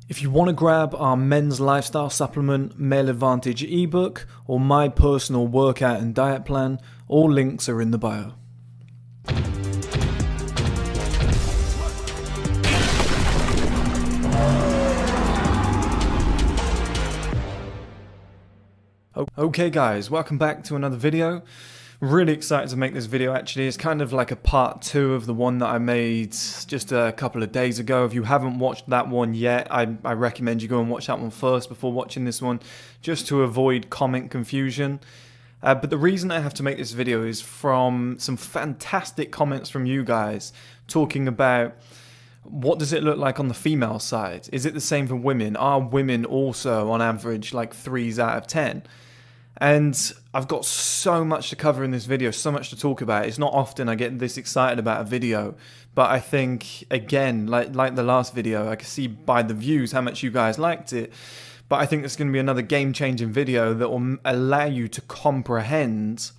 If you want to grab our men's lifestyle supplement, Male Advantage ebook, or my personal workout and diet plan, all links are in the bio. Okay guys, welcome back to another video. Really excited to make this video actually. It's kind of like a part 2 of the one that I made just a couple of days ago. If you haven't watched that one yet, I recommend you go and watch that one first before watching this one, just to avoid comment confusion. But the reason I have to make this video is from some fantastic comments from you guys talking about what does it look like on the female side? Is it the same for women? Are women also on average like 3s out of 10? And I've got so much to cover in this video, so much to talk about. It's not often I get this excited about a video, but I think, again, like the last video, I can see by the views how much you guys liked it. But I think it's going to be another game-changing video that will allow you to comprehend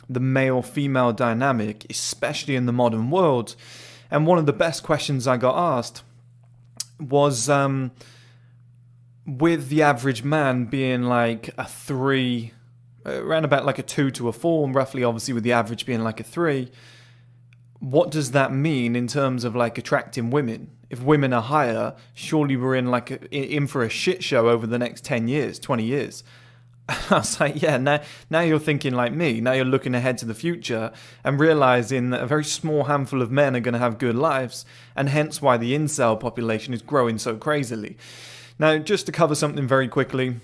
the male-female dynamic, especially in the modern world. And one of the best questions I got asked was, with the average man being like a 3... around about like a 2 to a 4, roughly, obviously with the average being like a 3. What does that mean in terms of like attracting women? If women are higher, surely we're in like in for a shit show over the next 10 years, 20 years. I was like, yeah, now you're thinking like me. Now you're looking ahead to the future and realizing that a very small handful of men are going to have good lives, and hence why the incel population is growing so crazily. Now, just to cover something very quickly,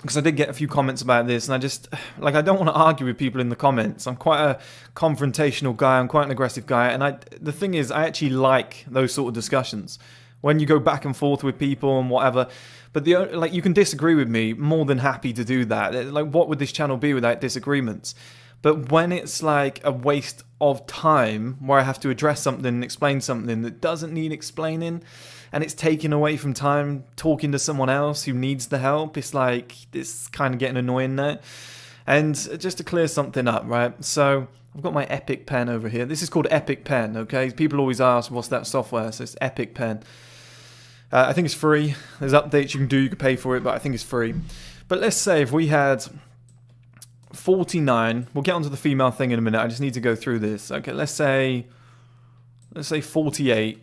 because I did get a few comments about this, and I don't want to argue with people in the comments. I'm quite a confrontational guy, I'm quite an aggressive guy, and the thing is, I actually like those sort of discussions, when you go back and forth with people and whatever. But you can disagree with me, more than happy to do that. Like, what would this channel be without disagreements? But when it's like a waste of time, where I have to address something and explain something that doesn't need explaining, and it's taken away from time talking to someone else who needs the help, it's like, it's kind of getting annoying now. And just to clear something up, right? So I've got my Epic pen over here. This is called Epic Pen, okay? People always ask, what's that software? So it's Epic Pen. I think it's free. There's updates you can do, you can pay for it, but I think it's free. But let's say if we had 49, we'll get onto the female thing in a minute, I just need to go through this. Okay, let's say 48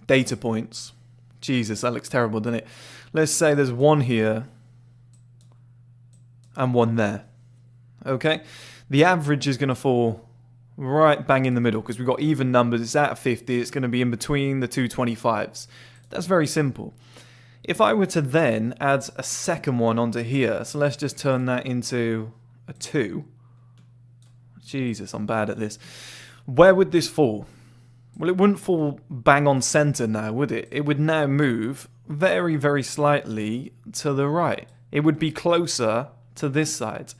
data points. Jesus, that looks terrible, doesn't it? Let's say there's one here and one there. Okay? The average is going to fall right bang in the middle, because we've got even numbers. It's out of 50. It's going to be in between the two 25s. That's very simple. If I were to then add a second one onto here, so let's just turn that into a 2. Jesus, I'm bad at this. Where would this fall? Well, it wouldn't fall bang on center now, would it? It would now move very, very slightly to the right. It would be closer to this side.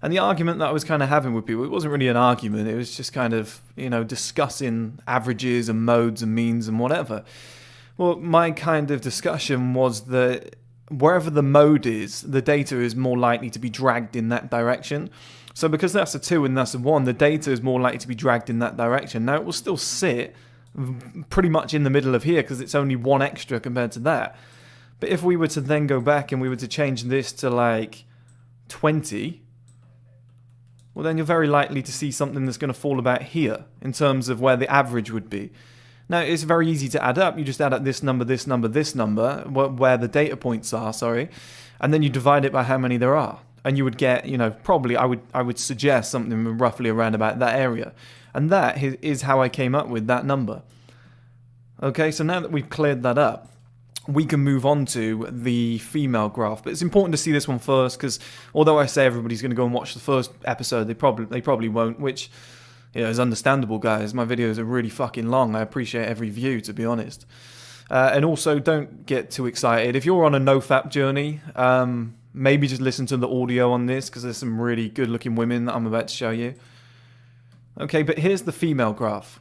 And the argument that I was kind of having with people, it wasn't really an argument, it was just kind of, discussing averages and modes and means and whatever. Well, my kind of discussion was that wherever the mode is, the data is more likely to be dragged in that direction. So because that's a 2 and that's a 1, the data is more likely to be dragged in that direction. Now, it will still sit pretty much in the middle of here, because it's only 1 extra compared to that. But if we were to then go back and we were to change this to like 20, well, then you're very likely to see something that's going to fall about here in terms of where the average would be. Now, it's very easy to add up. You just add up this number, this number, this number, where the data points are, and then you divide it by how many there are. And you would get, probably, I would suggest something roughly around about that area. And that is how I came up with that number. Okay, so now that we've cleared that up, we can move on to the female graph. But it's important to see this one first, because although I say everybody's going to go and watch the first episode, they probably won't, which is understandable, guys. My videos are really fucking long. I appreciate every view, to be honest. And also, don't get too excited. If you're on a no-fap journey, maybe just listen to the audio on this, because there's some really good-looking women that I'm about to show you. Okay, but here's the female graph.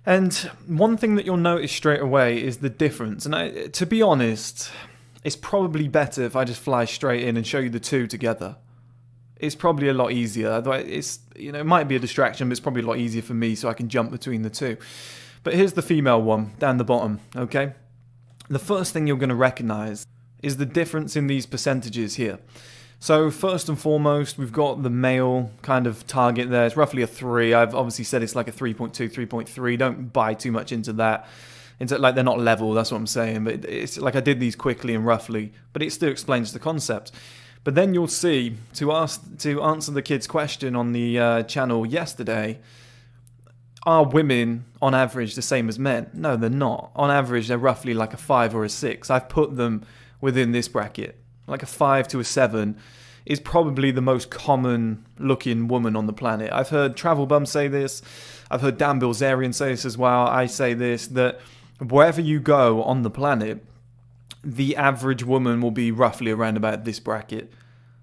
And one thing that you'll notice straight away is the difference. And to be honest, it's probably better if I just fly straight in and show you the two together. It's probably a lot easier. It might be a distraction, but it's probably a lot easier for me, so I can jump between the two. But here's the female one, down the bottom, okay? the first thing you're going to recognize is the difference in these percentages here. So first and foremost, we've got the male kind of target there. It's roughly a 3. I've obviously said it's like a 3.2, 3.3. Don't buy too much into that. Like they're not level, that's what I'm saying. But it's like I did these quickly and roughly, but it still explains the concept. But then you'll see, to answer the kid's question on the channel yesterday, are women on average the same as men? No, they're not. On average, they're roughly like a 5 or a 6. I've put them within this bracket. Like a 5 to a 7 is probably the most common looking woman on the planet. I've heard Travel Bum say this. I've heard Dan Bilzerian say this as well. I say this, that wherever you go on the planet, the average woman will be roughly around about this bracket.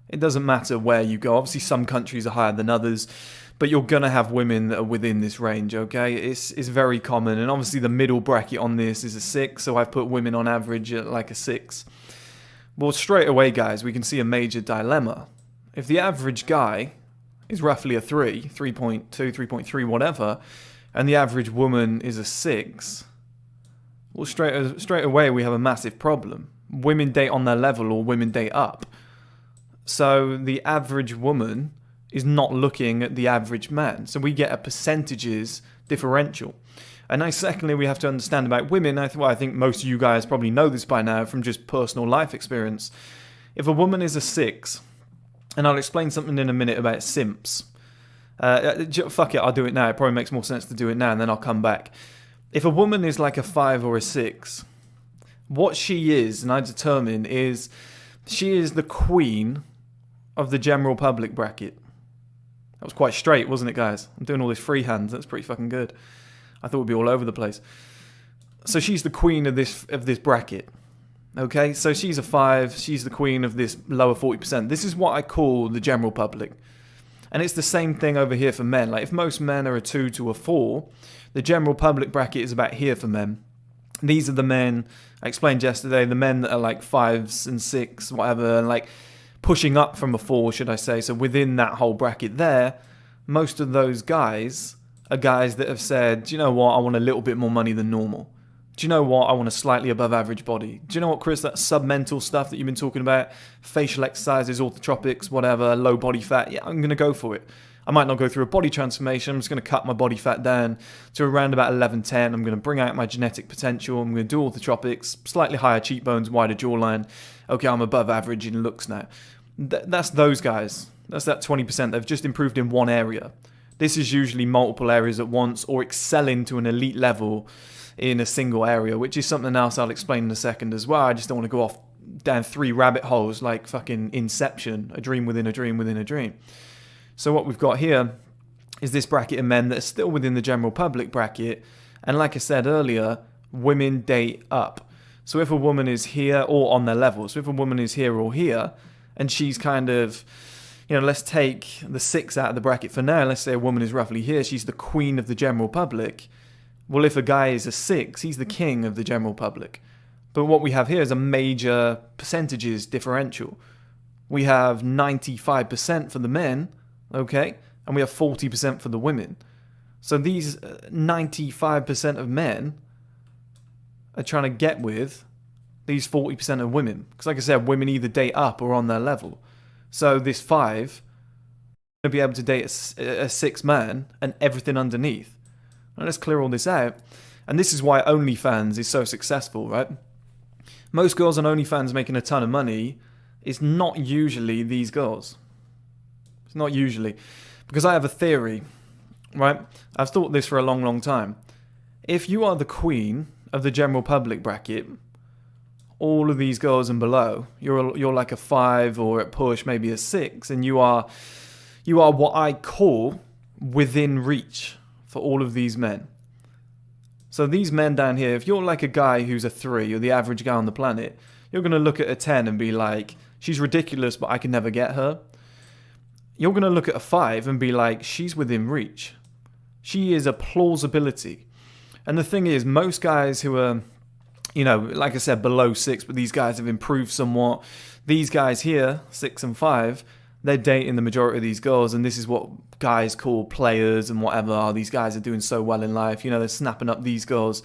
It doesn't matter where you go. Obviously, some countries are higher than others, but you're going to have women that are within this range, okay? It's very common. And obviously, the middle bracket on this is a 6, so I've put women on average at like a 6. Well, straight away, guys, we can see a major dilemma. If the average guy is roughly a 3, 3.2, 3.3, whatever, and the average woman is a 6, well, straight away we have a massive problem. Women date on their level or women date up. So the average woman is not looking at the average man. So we get a percentages differential. And now, secondly, we have to understand about women. I think most of you guys probably know this by now from just personal life experience. If a woman is a 6, and I'll explain something in a minute about simps. Fuck it, I'll do it now. It probably makes more sense to do it now, and then I'll come back. If a woman is like a 5 or a 6, what she is, and I determine, is she is the queen of the general public bracket. That was quite straight, wasn't it, guys? I'm doing all this freehand. That's pretty fucking good. I thought it would be all over the place. So she's the queen of this bracket. Okay, so she's a 5. She's the queen of this lower 40%. This is what I call the general public. And it's the same thing over here for men. Like if most men are a 2 to a 4, the general public bracket is about here for men. These are the men, I explained yesterday, the men that are like 5s and 6, whatever, and like pushing up from a 4, should I say. So within that whole bracket there, most of those guys are guys that have said, do you know what, I want a little bit more money than normal. Do you know what, I want a slightly above average body. Do you know what, Chris, that submental stuff that you've been talking about, facial exercises, orthotropics, whatever, low body fat, yeah, I'm going to go for it. I might not go through a body transformation. I'm just going to cut my body fat down to around about 11-10. I'm going to bring out my genetic potential. I'm going to do orthotropics, slightly higher cheekbones, wider jawline. Okay, I'm above average in looks now. That's those guys. That's that 20%. They've just improved in one area. This is usually multiple areas at once or excelling to an elite level in a single area, which is something else I'll explain in a second as well. I just don't want to go off down 3 rabbit holes like fucking Inception, a dream within a dream within a dream. So what we've got here is this bracket of men that are still within the general public bracket. And like I said earlier, women date up. So if a woman is here or on their level, so if a woman is here or here, and she's kind of, you know, let's take the 6 out of the bracket for now. Let's say a woman is roughly here. She's the queen of the general public. Well, if a guy is a 6, he's the king of the general public. But what we have here is a major percentages differential. We have 95% for the men, okay, and we have 40% for the women. So these 95% of men are trying to get with these 40% of women. Because like I said, women either date up or on their level. So this 5 going to be able to date a 6 man and everything underneath. Now let's clear all this out. And this is why OnlyFans is so successful, right? Most girls on OnlyFans making a ton of money is not usually these girls. It's not usually. Because I have a theory, right? I've thought this for a long, long time. If you are the queen of the general public bracket, all of these girls and below, you're like a 5 or at push maybe a 6, and you are what I call within reach for all of these men. So these men down here, if you're like a guy who's a 3, you're the average guy on the planet, you're going to look at a 10 and be like, she's ridiculous, but I can never get her. You're going to look at a 5 and be like, she's within reach. She is a plausibility. And the thing is, most guys who are, you know, like I said, below 6, but these guys have improved somewhat. These guys here, 6 and 5, they're dating the majority of these girls, and this is what guys call players and whatever. Oh, these guys are doing so well in life. You know, they're snapping up these girls.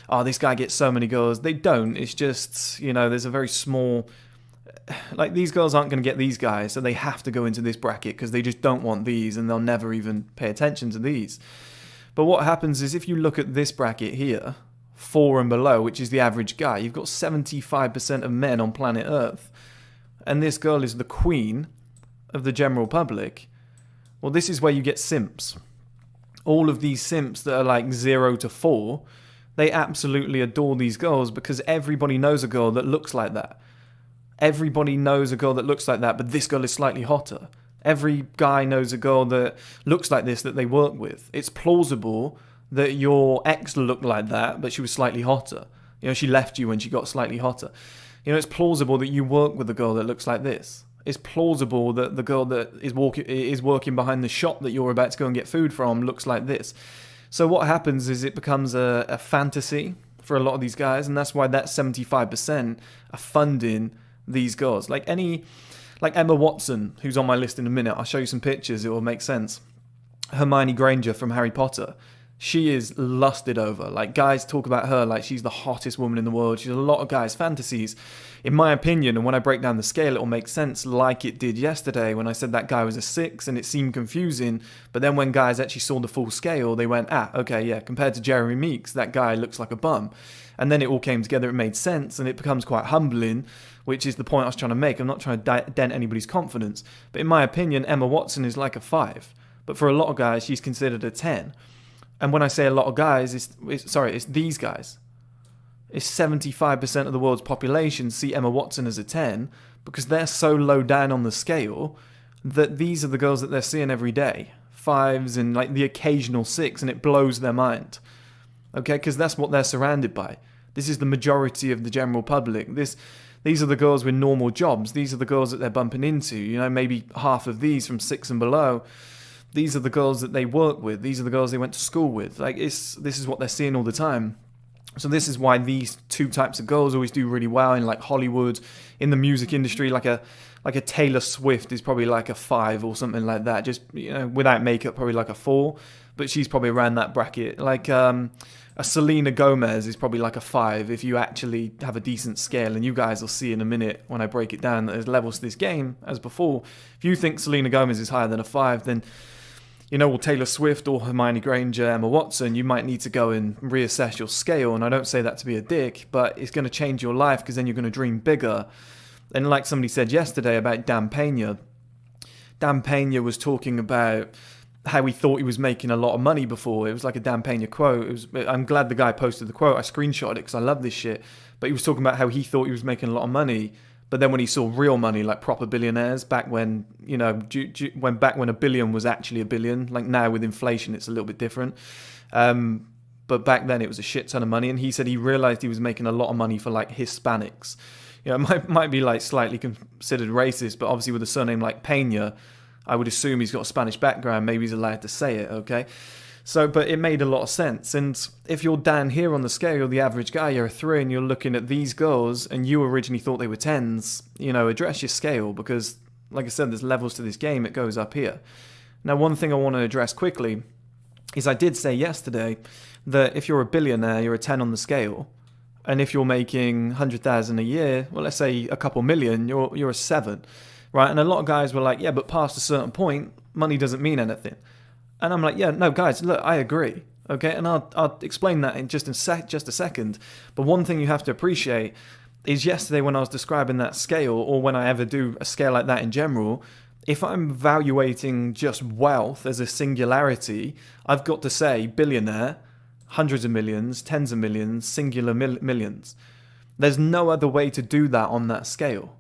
oh, this guy gets so many girls. They don't. It's just, there's a very small, like, these girls aren't going to get these guys, so they have to go into this bracket because they just don't want these, and they'll never even pay attention to these. But what happens is if you look at this bracket here, 4 and below, which is the average guy, you've got 75% of men on planet Earth. And this girl is the queen of the general public. Well, this is where you get simps. All of these simps that are like 0 to 4, they absolutely adore these girls because everybody knows a girl that looks like that. Everybody knows a girl that looks like that, but this girl is slightly hotter. Every guy knows a girl that looks like this that they work with. It's plausible that your ex looked like that, but she was slightly hotter. She left you when she got slightly hotter. It's plausible that you work with a girl that looks like this. It's plausible that the girl that is working behind the shop that you're about to go and get food from looks like this. So what happens is it becomes a fantasy for a lot of these guys, and that's why that 75% are funding these girls. Like Emma Watson, who's on my list in a minute. I'll show you some pictures, it will make sense. Hermione Granger from Harry Potter. She is lusted over. Like, guys talk about her like she's the hottest woman in the world. She's a lot of guys' fantasies. In my opinion, and when I break down the scale, it'll make sense like it did yesterday when I said that guy was a 6 and it seemed confusing. But then when guys actually saw the full scale, they went, okay, yeah, compared to Jeremy Meeks, that guy looks like a bum. And then it all came together, it made sense, and it becomes quite humbling, which is the point I was trying to make. I'm not trying to dent anybody's confidence. But in my opinion, Emma Watson is like a 5. But for a lot of guys, she's considered a 10. And when I say a lot of guys, it's these guys. It's 75% of the world's population see Emma Watson as a 10 because they're so low down on the scale that these are the girls that they're seeing every day. 5s and like the occasional 6, and it blows their mind. Okay, because that's what they're surrounded by. This is the majority of the general public. These are the girls with normal jobs. These are the girls that they're bumping into. Maybe half of these from 6 and below. These are the girls that they work with. These are the girls they went to school with. Like, this is what they're seeing all the time. So this is why these two types of girls always do really well in like Hollywood, in the music industry. Like a Taylor Swift is probably like a 5 or something like that. Just without makeup, probably like a 4. But she's probably around that bracket. Like a Selena Gomez is probably like a 5 if you actually have a decent scale. And you guys will see in a minute when I break it down that there's levels to this game as before. If you think Selena Gomez is higher than a 5, then Taylor Swift or Hermione Granger, Emma Watson, you might need to go and reassess your scale. And I don't say that to be a dick, but it's going to change your life because then you're going to dream bigger. And like somebody said yesterday about Dan Pena was talking about how he thought he was making a lot of money before. It was like a Dan Pena quote. I'm glad the guy posted the quote. I screenshotted it because I love this shit. But he was talking about how he thought he was making a lot of money. But then when he saw real money, like proper billionaires, back when, when a billion was actually a billion, like now with inflation, it's a little bit different. But back then it was a shit ton of money. And he said he realized he was making a lot of money for like Hispanics. It might be like slightly considered racist, but obviously with a surname like Pena, I would assume he's got a Spanish background. Maybe he's allowed to say it, okay? So, but it made a lot of sense. And if you're down here on the scale, the average guy, you're a 3, and you're looking at these girls, and you originally thought they were 10s, address your scale, because, like I said, there's levels to this game. It goes up here. Now, one thing I want to address quickly is I did say yesterday that if you're a billionaire, you're a 10 on the scale. And if you're making 100,000 a year, well, let's say a couple million, you're a 7, right? And a lot of guys were like, yeah, but past a certain point, money doesn't mean anything. And I'm like, yeah, no, guys, look, I agree, okay? And I'll explain that in just a second. But one thing you have to appreciate is yesterday when I was describing that scale, or when I ever do a scale like that in general, if I'm evaluating just wealth as a singularity, I've got to say billionaire, hundreds of millions, tens of millions, singular millions. There's no other way to do that on that scale.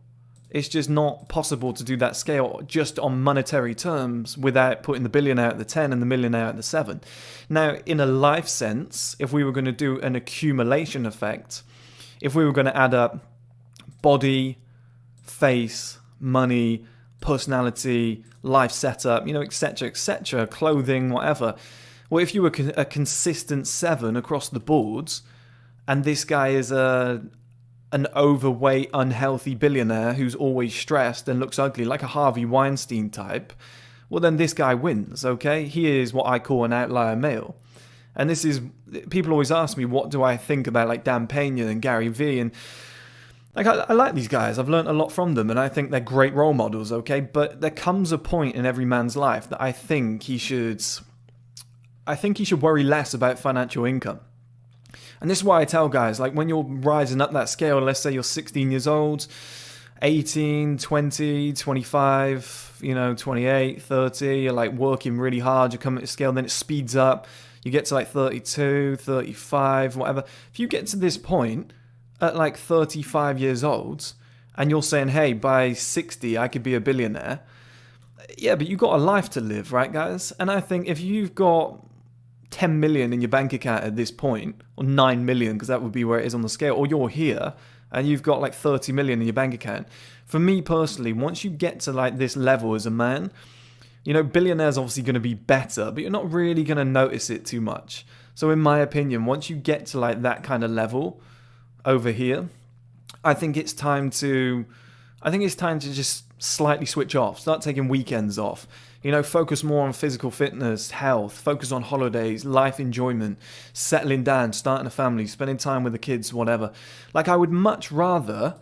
It's just not possible to do that scale just on monetary terms without putting the billionaire at the 10 and the millionaire at the 7. Now, in a life sense, if we were going to do an accumulation effect, if we were going to add up body, face, money, personality, life setup, etc., clothing, whatever. Well, if you were a consistent 7 across the boards, and this guy is an overweight, unhealthy billionaire who's always stressed and looks ugly, like a Harvey Weinstein type, well, then this guy wins, okay? He is what I call an outlier male. And this is, people always ask me, what do I think about like Dan Pena and Gary Vee? And like, I like these guys. I've learned a lot from them, and I think they're great role models, okay? But there comes a point in every man's life that I think he should worry less about financial income. And this is why I tell guys, like, when you're rising up that scale, let's say you're 16 years old, 18, 20, 25, 28, 30, you're like working really hard, you're coming to scale, then it speeds up, you get to like 32, 35, whatever. If you get to this point at like 35 years old, and you're saying, hey, by 60, I could be a billionaire. Yeah, but you've got a life to live, right, guys? And I think if you've got 10 million in your bank account at this point, or 9 million, because that would be where it is on the scale, or you're here and you've got like 30 million in your bank account. For me personally, once you get to like this level as a man, billionaires obviously going to be better, but you're not really going to notice it too much. So in my opinion, once you get to like that kind of level over here, I think it's time to just slightly switch off, start taking weekends off. Focus more on physical fitness, health, focus on holidays, life enjoyment, settling down, starting a family, spending time with the kids, whatever. Like, I would much rather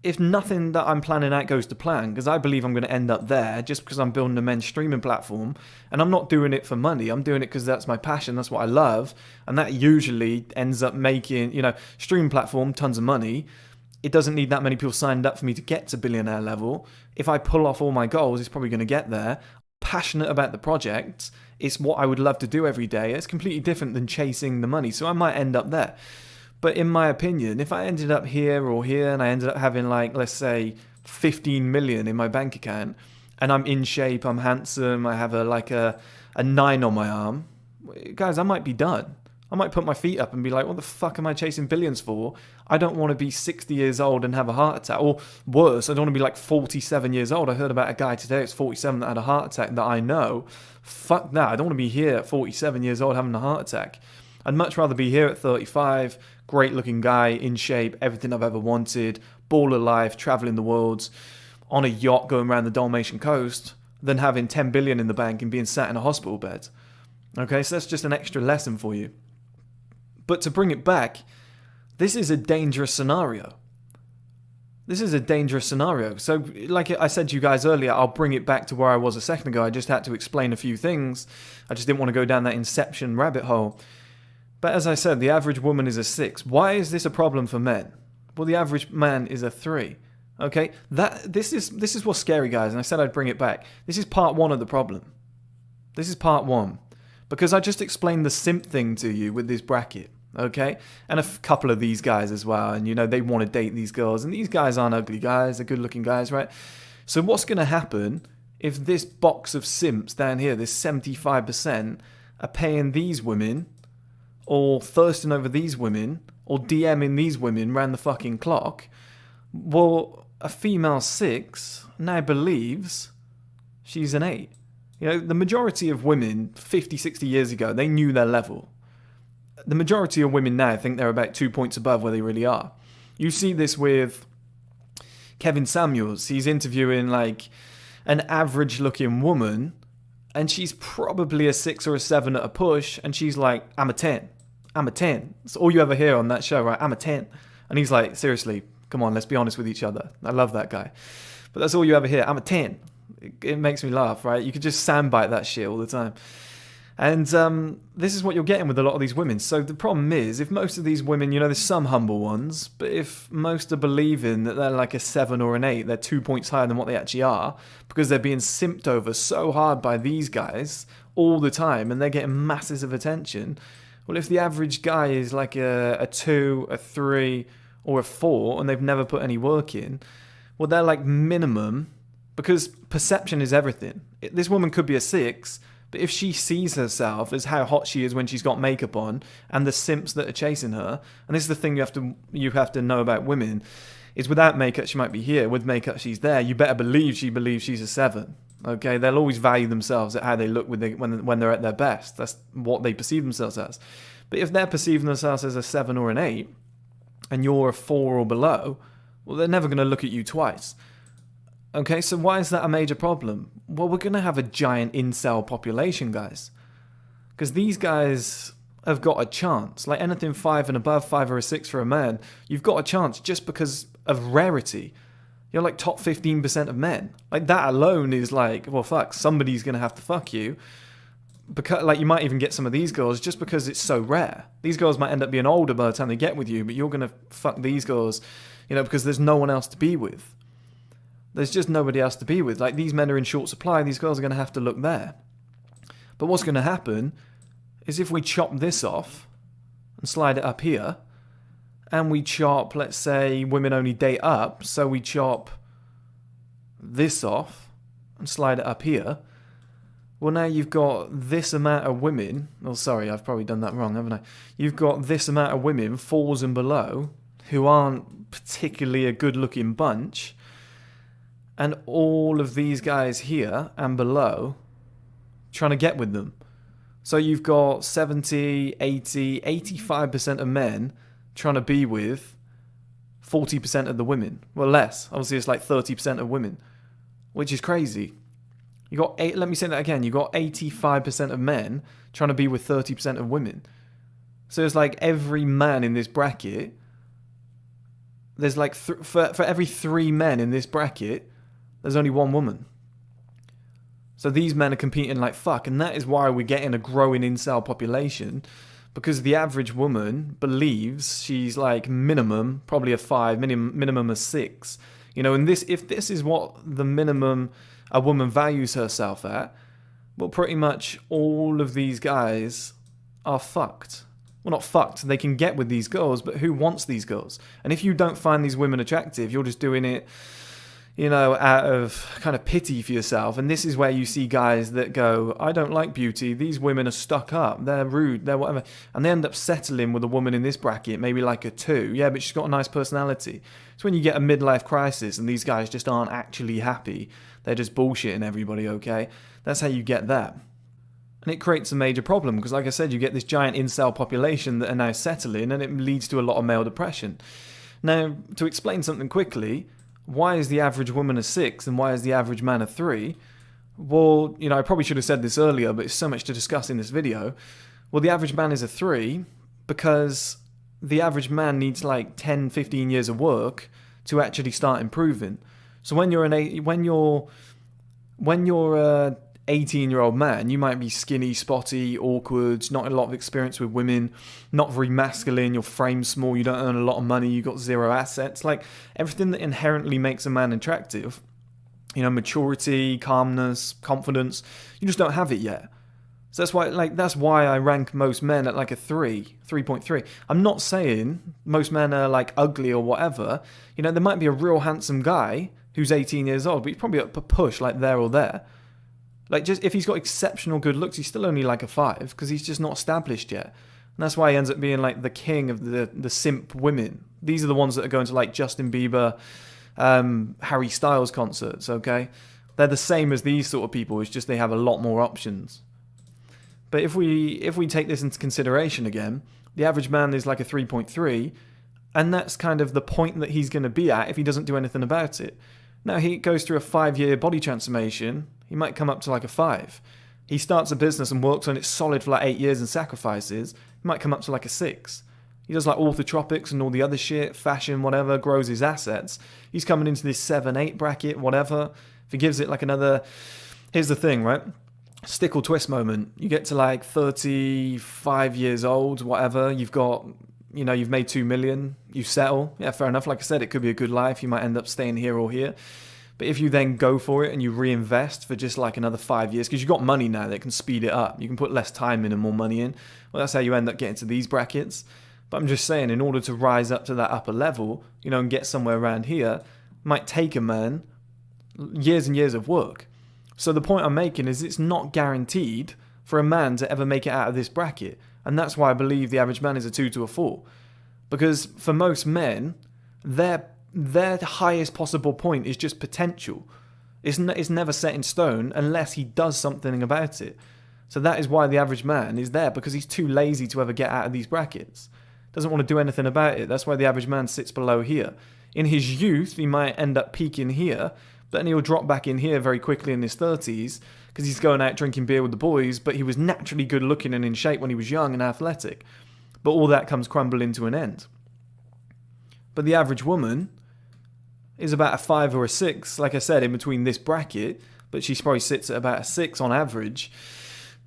if nothing that I'm planning out goes to plan, because I believe I'm going to end up there just because I'm building a men's streaming platform, and I'm not doing it for money. I'm doing it because that's my passion, that's what I love, and that usually ends up making, streaming platform, tons of money. It doesn't need that many people signed up for me to get to billionaire level. If I pull off all my goals, it's probably going to get there. Passionate about the project. It's what I would love to do every day. It's completely different than chasing the money. So I might end up there. But in my opinion, if I ended up here or here and I ended up having like, let's say 15 million in my bank account, and I'm in shape, I'm handsome, I have a 9 on my arm, guys, I might be done. I might put my feet up and be like, what the fuck am I chasing billions for? I don't want to be 60 years old and have a heart attack. Or worse, I don't want to be like 47 years old. I heard about a guy today who's 47 that had a heart attack that I know. Fuck that. I don't want to be here at 47 years old having a heart attack. I'd much rather be here at 35, great looking guy, in shape, everything I've ever wanted, baller life, traveling the world, on a yacht going around the Dalmatian coast, than having 10 billion in the bank and being sat in a hospital bed. Okay, so that's just an extra lesson for you. But to bring it back, this is a dangerous scenario. This is a dangerous scenario. So like I said to you guys earlier, I'll bring it back to where I was a second ago. I just had to explain a few things. I just didn't want to go down that Inception rabbit hole. But as I said, the average woman is a 6. Why is this a problem for men? Well, the average man is a 3. Okay? This is what's scary, guys. And I said I'd bring it back. This is part 1 of the problem. This is part 1. Because I just explained the simp thing to you with this bracket. Okay, and a couple of these guys as well, and they want to date these girls, and these guys aren't ugly guys, they're good looking guys, right? So what's going to happen if this box of simps down here, this 75%, are paying these women, or thirsting over these women, or DMing these women round the fucking clock? Well, a female 6 now believes she's an 8. The majority of women 50, 60 years ago, they knew their level. The majority of women now think they're about 2 points above where they really are. You see this with Kevin Samuels. He's interviewing like an average looking woman, and she's probably a 6 or a 7 at a push, and she's like, I'm a 10. I'm a 10. That's all you ever hear on that show, right? I'm a 10. And he's like, seriously, come on, let's be honest with each other. I love that guy. But that's all you ever hear. I'm a 10. It makes me laugh, right? You could just soundbite that shit all the time. And this is what you're getting with a lot of these women. So the problem is, if most of these women, there's some humble ones, but if most are believing that they're like a 7 or an 8, they're 2 points higher than what they actually are, because they're being simped over so hard by these guys all the time, and they're getting masses of attention. Well, if the average guy is like a 2, a 3, or a 4, and they've never put any work in, well, they're like minimum, because perception is everything. This woman could be a 6, but if she sees herself as how hot she is when she's got makeup on, and the simps that are chasing her, and this is the thing you have to know about women, is without makeup she might be here, with makeup she's there. You better believe she believes she's a 7. Okay, they'll always value themselves at how they look when they're at their best. That's what they perceive themselves as. But if they're perceiving themselves as a 7 or an 8, and you're a 4 or below, well, they're never going to look at you twice. Okay, so why is that a major problem? Well, we're going to have a giant incel population, guys. Because these guys have got a chance. Like anything 5 and above, 5 or a 6 for a man, you've got a chance just because of rarity. You're like top 15% of men. Like that alone is like, well, fuck, somebody's going to have to fuck you. Because, like, you might even get some of these girls just because it's so rare. These girls might end up being older by the time they get with you, but you're going to fuck these girls, because there's no one else to be with. There's just nobody else to be with. Like, these men are in short supply, these girls are going to have to look there. But what's going to happen is if we chop this off and slide it up here, and we chop, let's say, women only date up, so we chop this off and slide it up here, well, now you've got this amount of women. Oh, sorry, I've probably done that wrong, haven't I? You've got this amount of women, 4s and below, who aren't particularly a good-looking bunch, and all of these guys here and below trying to get with them. So you've got 70, 80, 85% of men trying to be with 40% of the women. Well, less. Obviously, it's like 30% of women, which is crazy. You got let me say that again. You got 85% of men trying to be with 30% of women. So it's like every man in this bracket, there's like for every 3 men in this bracket, there's only 1 woman. So these men are competing like fuck, and that is why we're getting a growing incel population, because the average woman believes she's like minimum probably a 5, minimum a 6. And if this is what the minimum a woman values herself at, well, pretty much all of these guys are fucked. Well, not fucked. They can get with these girls, but who wants these girls? And if you don't find these women attractive, you're just doing it, out of kind of pity for yourself. And this is where you see guys that go, I don't like beauty. These women are stuck up. They're rude. They're whatever. And they end up settling with a woman in this bracket, maybe like a 2. Yeah, but she's got a nice personality. It's when you get a midlife crisis and these guys just aren't actually happy. They're just bullshitting everybody, okay? That's how you get that. And it creates a major problem because, like I said, you get this giant incel population that are now settling, and it leads to a lot of male depression. Now, to explain something quickly, why is the average woman a 6 and why is the average man a 3? Well, I probably should have said this earlier, but it's so much to discuss in this video. Well, the average man is a 3 because the average man needs like 10, 15 years of work to actually start improving. So when you're a 18-year-old man, you might be skinny, spotty, awkward, not a lot of experience with women, not very masculine, your frame's small, you don't earn a lot of money, you got 0 assets, like everything that inherently makes a man attractive, maturity, calmness, confidence, you just don't have it yet. So that's why I rank most men at like a 3.3. I'm not saying most men are like ugly or whatever. There might be a real handsome guy who's 18 years old, but he's probably up a push like there or there. Like, just if he's got exceptional good looks, he's still only like a 5 because he's just not established yet. And that's why he ends up being like the king of the simp women. These are the ones that are going to like Justin Bieber, Harry Styles concerts, okay? They're the same as these sort of people, it's just they have a lot more options. But if we take this into consideration again, the average man is like a 3.3, and that's kind of the point that he's going to be at if he doesn't do anything about it. Now, he goes through a 5-year body transformation, he might come up to like a 5. He starts a business and works on it solid for like 8 years and sacrifices, he might come up to like a 6. He does like orthotropics and all the other shit, fashion, whatever, grows his assets. He's coming into this 7, 8 bracket, whatever. If he gives it like another... Here's the thing, right? Stick or twist moment. You get to like 35 years old, whatever. You've got... you've made 2 million, you settle. Yeah, fair enough. Like I said, it could be a good life. You might end up staying here or here. But if you then go for it and you reinvest for just like another 5 years, because you've got money now that can speed it up. You can put less time in and more money in. Well, that's how you end up getting to these brackets. But I'm just saying, in order to rise up to that upper level, and get somewhere around here, might take a man years and years of work. So the point I'm making is it's not guaranteed for a man to ever make it out of this bracket. And that's why I believe the average man is a 2 to a 4. Because for most men, their highest possible point is just potential. It's never set in stone unless he does something about it. So that is why the average man is there, because he's too lazy to ever get out of these brackets. Doesn't want to do anything about it. That's why the average man sits below here. In his youth, he might end up peaking here, but then he'll drop back in here very quickly in his 30s, because he's going out drinking beer with the boys, but he was naturally good looking and in shape when he was young and athletic. But all that comes crumbling to an end. But the average woman is about a 5 or a 6, like I said, in between this bracket, but she probably sits at about a 6 on average.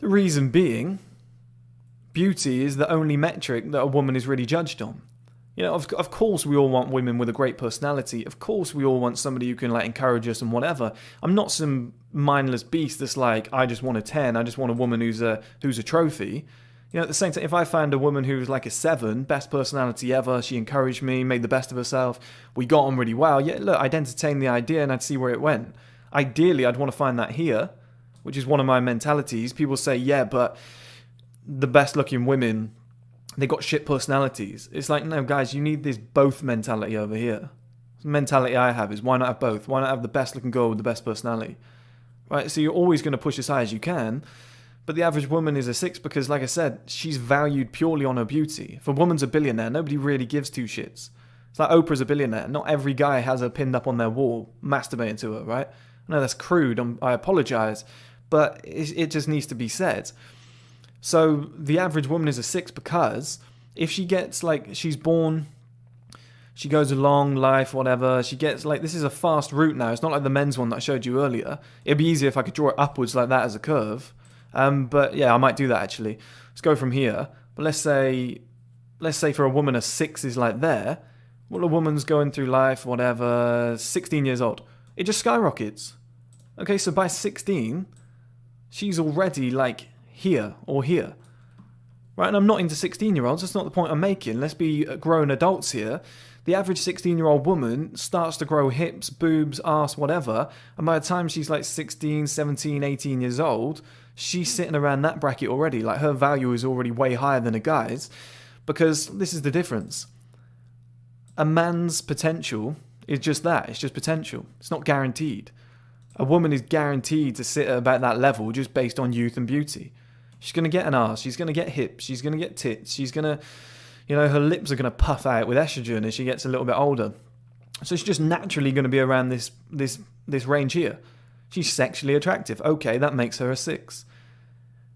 The reason being, beauty is the only metric that a woman is really judged on. You know, of course we all want women with a great personality. Of course we all want somebody who can like encourage us and whatever. I'm not some mindless beast that's like, I just want a 10. I just want a woman who's a trophy. You know, at the same time, if I found a woman who's like a 7, best personality ever, she encouraged me, made the best of herself, we got on really well, yeah, look, I'd entertain the idea and I'd see where it went. Ideally, I'd want to find that here, which is one of my mentalities. People say, yeah, but the best looking women, they got shit personalities. It's like, no, guys, you need this both mentality over here. The mentality I have is, why not have both? Why not have the best looking girl with the best personality? Right? So you're always going to push as high as you can. But the average woman is a 6 because, like I said, she's valued purely on her beauty. If a woman's a billionaire, nobody really gives two shits. It's like Oprah's a billionaire. Not every guy has her pinned up on their wall, masturbating to her, right? I know that's crude. I apologize. But it just needs to be said. So the average woman is a 6 because if she gets, like, she's born, she goes along life, whatever, she gets, like, this is a fast route now. It's not like the men's one that I showed you earlier. It'd be easier if I could draw it upwards like that as a curve. But yeah, I might do that actually. Let's go from here. But let's say for a woman a 6 is like there. Well, a woman's going through life, whatever, 16 years old. It just skyrockets. Okay, so by 16, she's already like here or here. Right, and I'm not into 16-year-olds. That's not the point I'm making. Let's be grown adults here. The average 16-year-old woman starts to grow hips, boobs, arse, whatever. And by the time she's like 16, 17, 18 years old, she's sitting around that bracket already. Like, her value is already way higher than a guy's. Because this is the difference. A man's potential is just that. It's just potential. It's not guaranteed. A woman is guaranteed to sit at about that level just based on youth and beauty. She's going to get an arse. She's going to get hips. She's going to get tits. She's going to, you know, her lips are going to puff out with estrogen as she gets a little bit older. So she's just naturally going to be around this range here. She's sexually attractive. Okay, that makes her a 6.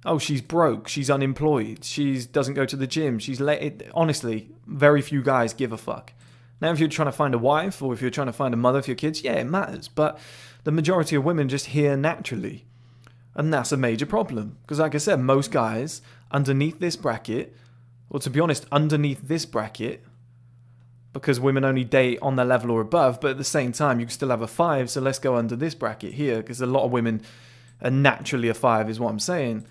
Oh, she's broke. She's unemployed. She doesn't go to the gym. She's late. Honestly, very few guys give a fuck. Now, if you're trying to find a wife or if you're trying to find a mother for your kids, yeah, it matters. But the majority of women just here naturally. And that's a major problem. Because like I said, most guys underneath this bracket, or to be honest, underneath this bracket, because women only date on their level or above, but at the same time, you can still have a 5, so let's go under this bracket here, because a lot of women are naturally a 5 is what I'm saying.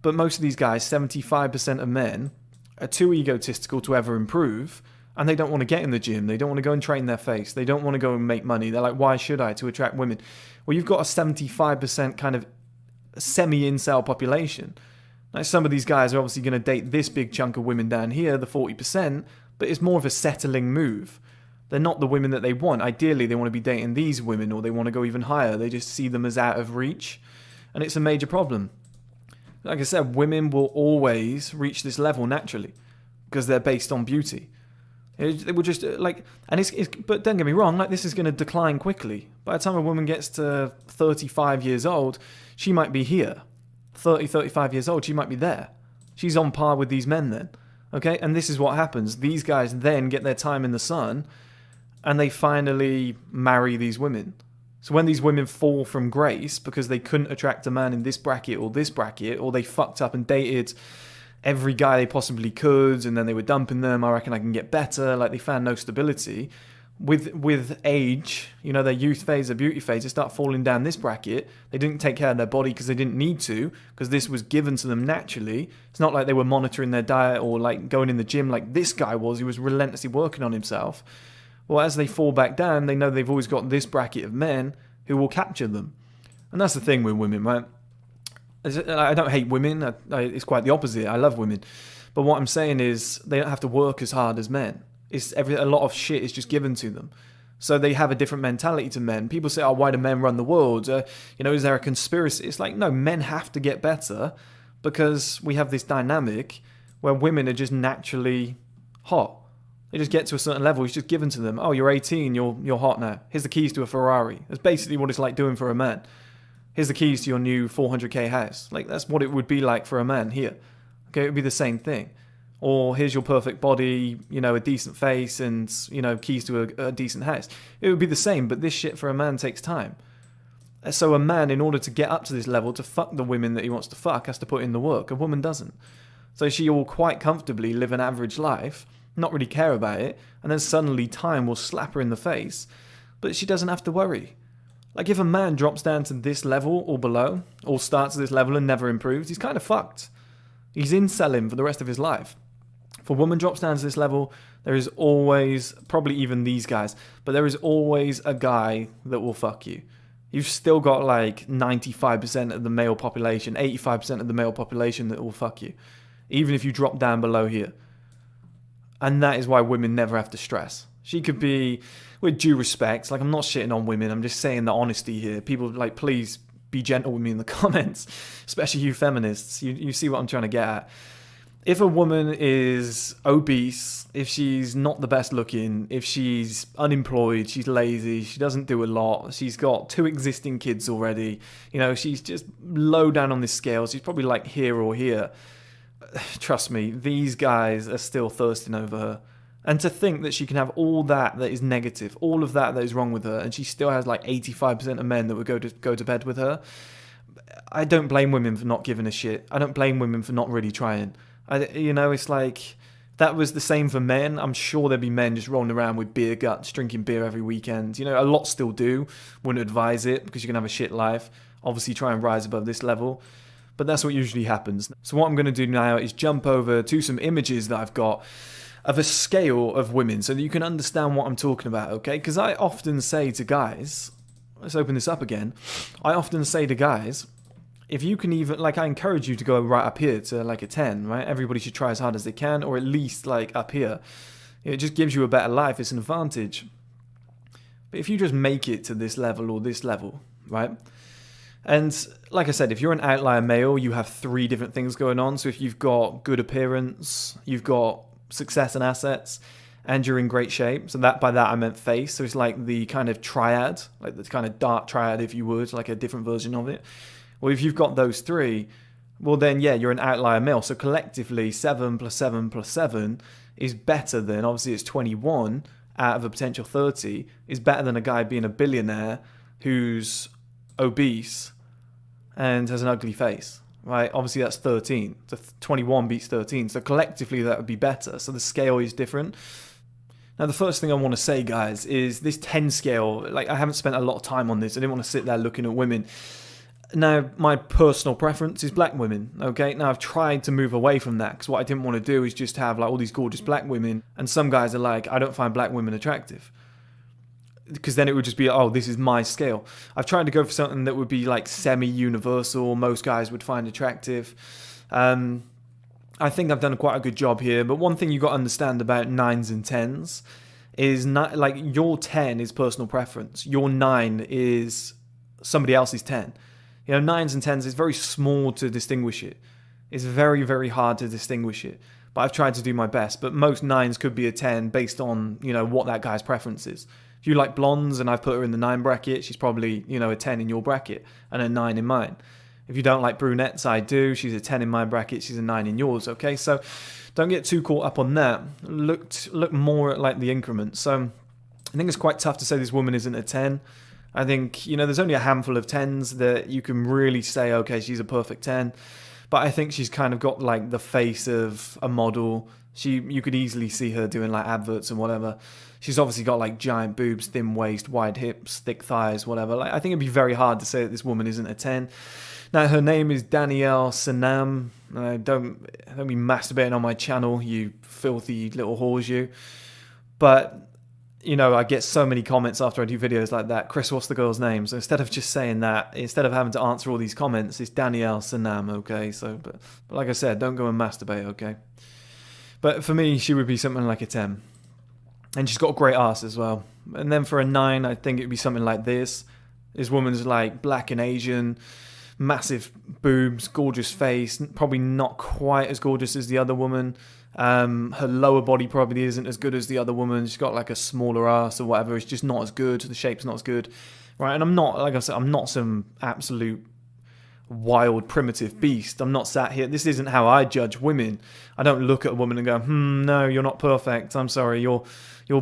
But most of these guys, 75% of men, are too egotistical to ever improve, and they don't want to get in the gym. They don't want to go and train their face. They don't want to go and make money. They're like, why should I, to attract women? Well, you've got a 75% kind of semi-incel population. Now, some of these guys are obviously going to date this big chunk of women down here, the 40%, but it's more of a settling move. They're not the women that they want. Ideally, they want to be dating these women, or they want to go even higher. They just see them as out of reach, and it's a major problem. Like I said, women will always reach this level naturally because they're based on beauty. It will just like, and but don't get me wrong, like this is going to decline quickly. By the time a woman gets to 35 years old, she might be here. 30, 35 years old, she might be there. She's on par with these men then. Okay, and this is what happens. These guys then get their time in the sun, and they finally marry these women. So when these women fall from grace because they couldn't attract a man in this bracket, or they fucked up and dated every guy they possibly could, and then they were dumping them, I reckon I can get better, like they found no stability. With age, you know, their youth phase, their beauty phase, they start falling down this bracket. They didn't take care of their body because they didn't need to, because this was given to them naturally. It's not like they were monitoring their diet or like going in the gym like this guy was. He was relentlessly working on himself. Well, as they fall back down, they know they've always got this bracket of men who will capture them. And that's the thing with women, right? I don't hate women. It's quite the opposite. I love women. But what I'm saying is they don't have to work as hard as men. A lot of shit is just given to them. So they have a different mentality to men. People say, oh, why do men run the world? Is there a conspiracy? It's like, no, men have to get better because we have this dynamic where women are just naturally hot. They just get to a certain level. It's just given to them. Oh, you're 18. You're hot now. Here's the keys to a Ferrari. That's basically what it's like doing for a man. here's the keys to your new 400k house. Like, that's what it would be like for a man here. Okay, it would be the same thing. Or here's your perfect body, you know, a decent face and, you know, keys to a decent house. It would be the same, but this shit for a man takes time. So a man, in order to get up to this level, to fuck the women that he wants to fuck, has to put in the work. A woman doesn't. So she will quite comfortably live an average life, not really care about it, and then suddenly time will slap her in the face, but she doesn't have to worry. Like, if a man drops down to this level or below, or starts at this level and never improves, he's kind of fucked. He's incelling for the rest of his life. If a woman drops down to this level, there is always, probably even these guys, but there is always a guy that will fuck you. You've still got like 95% of the male population, 85% of the male population that will fuck you, even if you drop down below here. And that is why women never have to stress. She could be, with due respect, like, I'm not shitting on women, I'm just saying the honesty here. People, like, please be gentle with me in the comments, especially you feminists. You see what I'm trying to get at. If a woman is obese, if she's not the best looking, if she's unemployed, she's lazy, she doesn't do a lot, she's got 2 existing kids already, you know, she's just low down on this scale, she's probably like here or here. Trust me, these guys are still thirsting over her. And to think that she can have all that is negative, all of that is wrong with her, and she still has like 85% of men that would go to bed with her. I don't blame women for not giving a shit. I don't blame women for not really trying. You know, it's like, that was the same for men. I'm sure there'd be men just rolling around with beer guts, drinking beer every weekend. You know, a lot still do. Wouldn't advise it, because you can have a shit life. Obviously try and rise above this level. But that's what usually happens. So what I'm going to do now is jump over to some images that I've got of a scale of women, so that you can understand what I'm talking about, okay? Because I often say to guys, let's open this up again. I often say to guys, if you can even, like, I encourage you to go right up here to like a 10, right? Everybody should try as hard as they can, or at least like up here. It just gives you a better life. It's an advantage. But if you just make it to this level or this level, right? And like I said, if you're an outlier male, you have 3 different things going on. So if you've got good appearance, you've got success and assets, and you're in great shape. So that, by that I meant face. So it's like the kind of triad, like the kind of dark triad, if you would, like a different version of it. Well, if you've got those 3, well then, yeah, you're an outlier male. So collectively, 7 plus 7 plus 7 is better than, obviously it's 21 out of a potential 30, is better than a guy being a billionaire who's obese and has an ugly face, right? Obviously that's 13. So 21 beats 13. So collectively that would be better. So the scale is different. Now, the first thing I want to say, guys, is this 10 scale, like, I haven't spent a lot of time on this. I didn't want to sit there looking at women. Now, my personal preference is black women, okay? Now, I've tried to move away from that, because what I didn't want to do is just have, like, all these gorgeous black women, and some guys are like, I don't find black women attractive. Because then it would just be, oh, this is my scale. I've tried to go for something that would be, like, semi-universal, most guys would find attractive. I think I've done quite a good job here, but one thing you've got to understand about 9s and 10s is, not, like, your 10 is personal preference. Your 9 is somebody else's 10. You know, 9s and 10s, it's very small to distinguish it. It's very, very hard to distinguish it. But I've tried to do my best. But most 9s could be a 10 based on, you know, what that guy's preference is. If you like blondes and I've put her in the 9 bracket, she's probably, you know, a 10 in your bracket and a 9 in mine. If you don't like brunettes, I do. She's a 10 in my bracket, she's a 9 in yours, okay? So don't get too caught up on that. Look more at, like, the increments. So I think it's quite tough to say this woman isn't a 10. I think, you know, there's only a handful of 10s that you can really say, okay, she's a perfect 10. But I think she's kind of got, like, the face of a model. You could easily see her doing, like, adverts and whatever. She's obviously got, like, giant boobs, thin waist, wide hips, thick thighs, whatever. Like, I think it'd be very hard to say that this woman isn't a 10. Now, her name is 1STMAN. Don't be masturbating on my channel, you filthy little whores, you. But, you know, I get so many comments after I do videos like that. Chris, what's the girl's name? So instead of just saying that, instead of having to answer all these comments, it's 1STMAN, okay? So, but like I said, don't go and masturbate, okay? But for me, she would be something like a 10. And she's got a great ass as well. And then for a 9, I think it'd be something like this. This woman's like black and Asian, massive boobs, gorgeous face, probably not quite as gorgeous as the other woman. Her lower body probably isn't as good as the other woman. She's got like a smaller ass or whatever. It's just not as good. The shape's not as good, right? And I'm not, like I said, I'm not some absolute wild, primitive beast. I'm not sat here. This isn't how I judge women. I don't look at a woman and go, no, you're not perfect. I'm sorry, your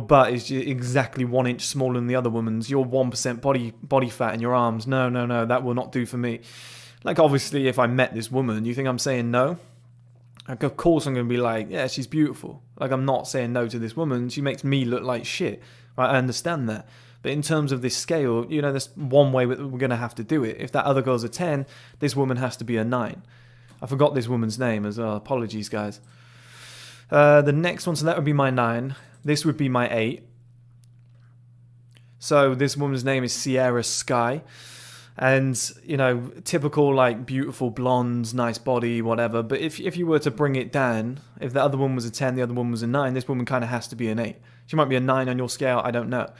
butt is exactly 1 inch smaller than the other woman's. You're 1% body fat in your arms. No, that will not do for me. Like, obviously, if I met this woman, you think I'm saying no? Like, of course I'm going to be like, yeah, she's beautiful. Like, I'm not saying no to this woman. She makes me look like shit. Right? I understand that. But in terms of this scale, there's one way we're going to have to do it. If that other girl's a 10, this woman has to be a 9. I forgot this woman's name as well. Apologies, guys. The next one, so that would be my 9. This would be my 8. So this woman's name is Sierra Sky. And, typical, like, beautiful blondes, nice body, whatever. But if you were to bring it down, if the other one was a 10, the other one was a 9, this woman kind of has to be an 8. She might be a 9 on your scale, I don't know.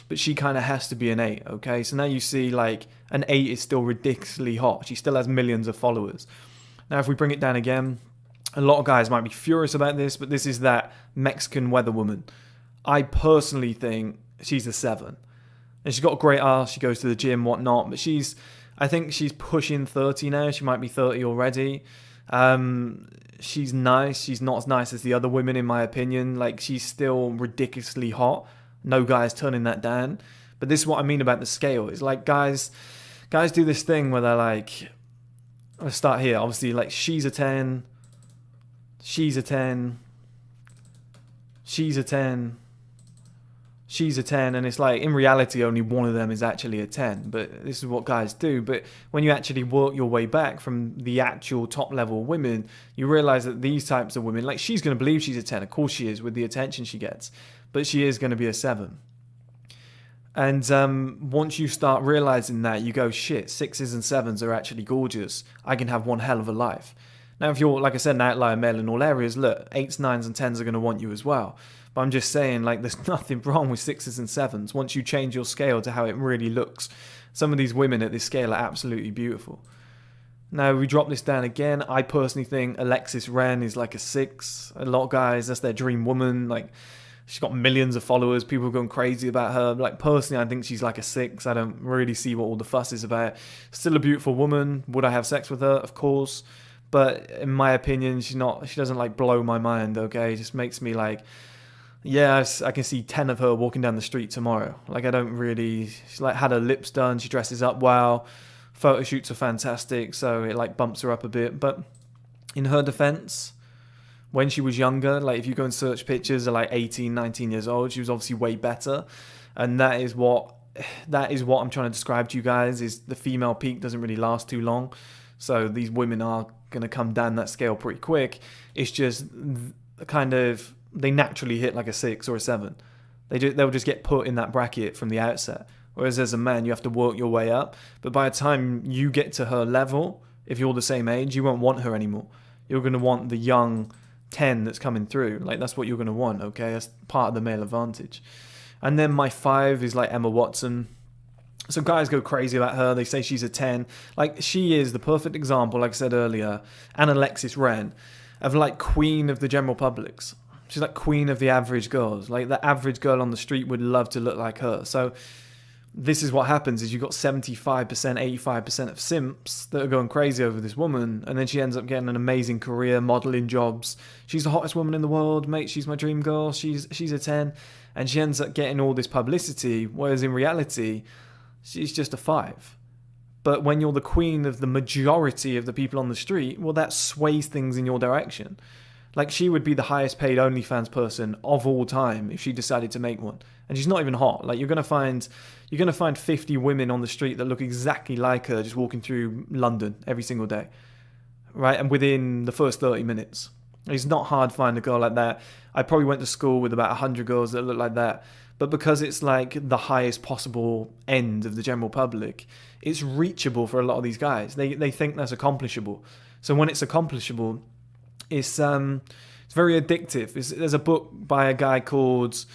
But she kind of has to be an 8, okay? So now you see, like, an 8 is still ridiculously hot. She still has millions of followers. Now, if we bring it down again, a lot of guys might be furious about this, but this is that Mexican weather woman. I personally think she's a 7. And she's got a great ass, she goes to the gym, whatnot, but I think she's pushing 30 now, she might be 30 already. She's nice, she's not as nice as the other women in my opinion, like she's still ridiculously hot, no guy's turning that down. But this is what I mean about the scale, it's like guys do this thing where they're like, let's start here, obviously like she's a 10, she's a 10, she's a 10, she's a 10, and it's like in reality only one of them is actually a 10, but this is what guys do. But when you actually work your way back from the actual top level women, you realize that these types of women, like she's going to believe she's a 10, of course she is with the attention she gets, but she is going to be a 7. And once you start realizing that, you go, shit, 6s and 7s are actually gorgeous, I can have one hell of a life. Now if you're, like I said, an outlier male in all areas, look, 8s, 9s and 10s are going to want you as well. But I'm just saying, like, there's nothing wrong with 6s and 7s once you change your scale to how it really looks. Some of these women at this scale are absolutely beautiful. Now, we drop this down again. I personally think Alexis Ren is like a 6. A lot of guys, that's their dream woman. Like, she's got millions of followers. People are going crazy about her. Like, personally, I think she's like a 6. I don't really see what all the fuss is about. Still a beautiful woman. Would I have sex with her? Of course. But in my opinion, she doesn't, like, blow my mind, okay? It just makes me, like... Yeah, I can see 10 of her walking down the street tomorrow. Like, I don't really... She's, like, had her lips done. She dresses up well. Photo shoots are fantastic, so it, like, bumps her up a bit. But in her defense, when she was younger, like, if you go and search pictures of, like, 18, 19 years old, she was obviously way better. And that is what I'm trying to describe to you guys, is the female peak doesn't really last too long. So these women are going to come down that scale pretty quick. It's just kind of... They naturally hit like a 6 or a 7. They'll just get put in that bracket from the outset. Whereas as a man, you have to work your way up. But by the time you get to her level, if you're the same age, you won't want her anymore. You're going to want the young 10 that's coming through. Like, that's what you're going to want, okay? That's part of the male advantage. And then my 5 is like Emma Watson. So guys go crazy about her. They say she's a 10. Like, she is the perfect example, like I said earlier, and Alexis Ren, of like queen of the general publics. She's like queen of the average girls. Like, the average girl on the street would love to look like her. So this is what happens, is you've got 75%, 85% of simps that are going crazy over this woman, and then she ends up getting an amazing career, modeling jobs. She's the hottest woman in the world, mate. She's my dream girl. She's a 10. And she ends up getting all this publicity, whereas in reality, she's just a 5. But when you're the queen of the majority of the people on the street, well, that sways things in your direction. Like, she would be the highest paid OnlyFans person of all time if she decided to make one. And she's not even hot. Like, you're gonna find 50 women on the street that look exactly like her just walking through London every single day. Right? And within the first 30 minutes. It's not hard to find a girl like that. I probably went to school with about 100 girls that look like that. But because it's like the highest possible end of the general public, it's reachable for a lot of these guys. They think that's accomplishable. So when it's accomplishable, it's very addictive. There's a book by a guy called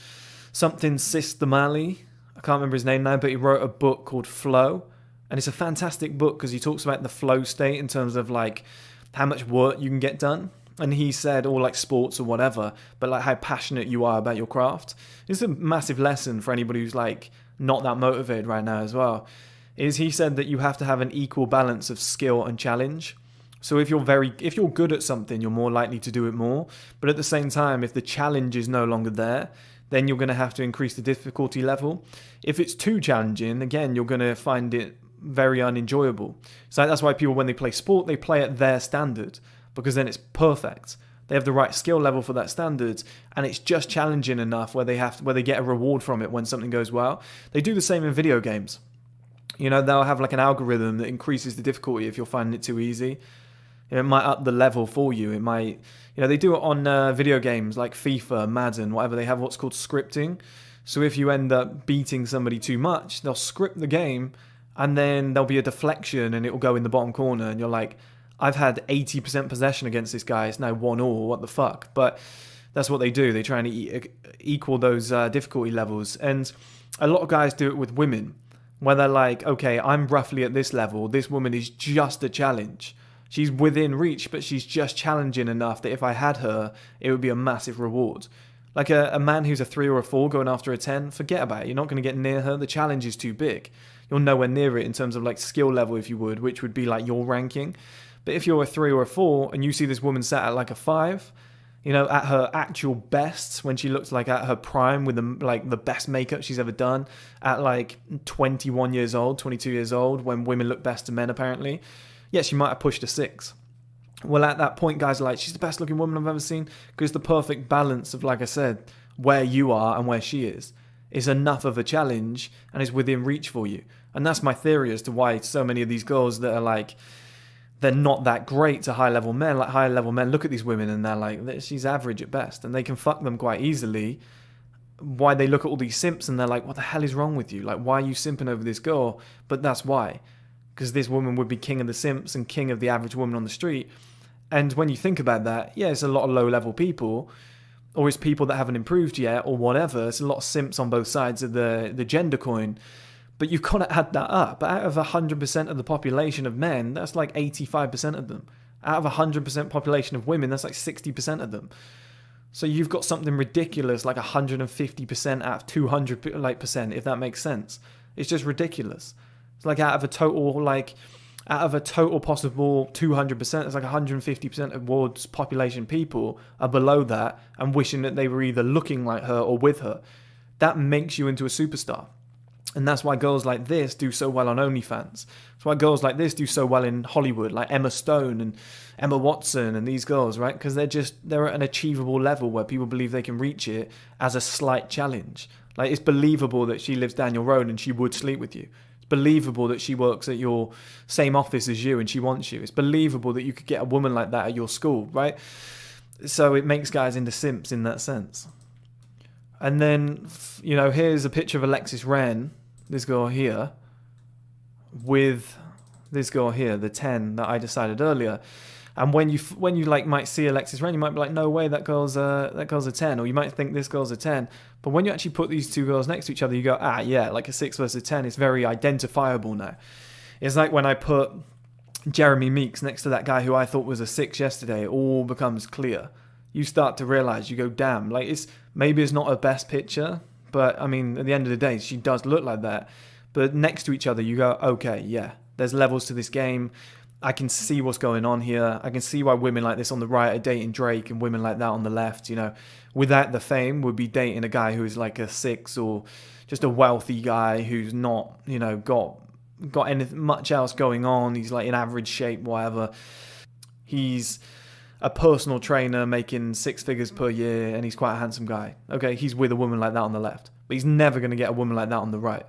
something 1STMAN. I can't remember his name now, but he wrote a book called Flow. And it's a fantastic book because he talks about the flow state in terms of like how much work you can get done. And he said, or like sports or whatever, but like how passionate you are about your craft. It's a massive lesson for anybody who's like not that motivated right now as well. is he said that you have to have an equal balance of skill and challenge. So if you're good at something, you're more likely to do it more. But at the same time, if the challenge is no longer there, then you're going to have to increase the difficulty level. If it's too challenging, again, you're going to find it very unenjoyable. So that's why people, when they play sport, they play at their standard, because then it's perfect. They have the right skill level for that standard, and it's just challenging enough where they get a reward from it when something goes well. They do the same in video games. You know, they'll have like an algorithm that increases the difficulty if you're finding it too easy. You know, it might up the level for you. It might, you know, they do it on video games like FIFA, Madden, whatever. They have what's called scripting. So if you end up beating somebody too much, they'll script the game, and then there'll be a deflection and it will go in the bottom corner, and you're like, I've had 80% possession against this guy. It's now 1-1. What the fuck? But that's what they do. They try and equal those difficulty levels. And a lot of guys do it with women, where they're like, okay, I'm roughly at this level. This woman is just a challenge. She's within reach, but she's just challenging enough that if I had her, it would be a massive reward. Like a man who's a 3 or a 4 going after a 10, forget about it. You're not going to get near her. The challenge is too big. You're nowhere near it in terms of like skill level, if you would, which would be like your ranking. But if you're a 3 or a 4 and you see this woman sat at like a 5, you know, at her actual best, when she looks like at her prime with the best makeup she's ever done, at like 21 years old, 22 years old, when women look best to men apparently, yes, she might have pushed a 6. Well, at that point, guys are like, she's the best looking woman I've ever seen, because the perfect balance of, like I said, where you are and where she is enough of a challenge and is within reach for you. And that's my theory as to why so many of these girls that are like, they're not that great to high-level men. Like, high-level men look at these women and they're like, she's average at best. And they can fuck them quite easily. Why they look at all these simps and they're like, what the hell is wrong with you? Like, why are you simping over this girl? But that's why. Because this woman would be king of the simps and king of the average woman on the street. And when you think about that, yeah, it's a lot of low-level people, or it's people that haven't improved yet, or whatever. It's a lot of simps on both sides of the gender coin. But you've got to add that up. Out of 100% of the population of men, that's like 85% of them. Out of 100% population of women, that's like 60% of them. So you've got something ridiculous like 150% out of 200%, if that makes sense. It's just ridiculous. It's like out of a total possible 200%, it's like 150% of world's population people are below that and wishing that they were either looking like her or with her. That makes you into a superstar. And that's why girls like this do so well on OnlyFans. That's why girls like this do so well in Hollywood, like Emma Stone and Emma Watson and these girls, right? Because they're at an achievable level where people believe they can reach it as a slight challenge. Like, it's believable that she lives down your road and she would sleep with you. It's believable that she works at your same office as you and she wants you. It's believable that you could get a woman like that at your school, right? So it makes guys into simps in that sense. And then, you know, here's a picture of Alexis Wren, this girl here, with this girl here, the 10 that I decided earlier. And when you like might see Alexis Wren, you might be like, no way, that girl's a 10, or you might think this girl's a 10. But when you actually put these two girls next to each other, you go, yeah, like a 6 versus a 10. It's very identifiable now. It's like when I put Jeremy Meeks next to that guy who I thought was a 6 yesterday, it all becomes clear. You start to realize, you go, damn, like maybe it's not her best picture, but I mean, at the end of the day, she does look like that. But next to each other, you go, okay, yeah, there's levels to this game. I can see what's going on here. I can see why women like this on the right are dating Drake and women like that on the left, you know, without the fame, would be dating a guy who's like a 6 or just a wealthy guy who's not, you know, got anything much else going on. He's like in average shape, whatever. He's a personal trainer making 6 figures per year and he's quite a handsome guy. Okay, he's with a woman like that on the left. But he's never going to get a woman like that on the right.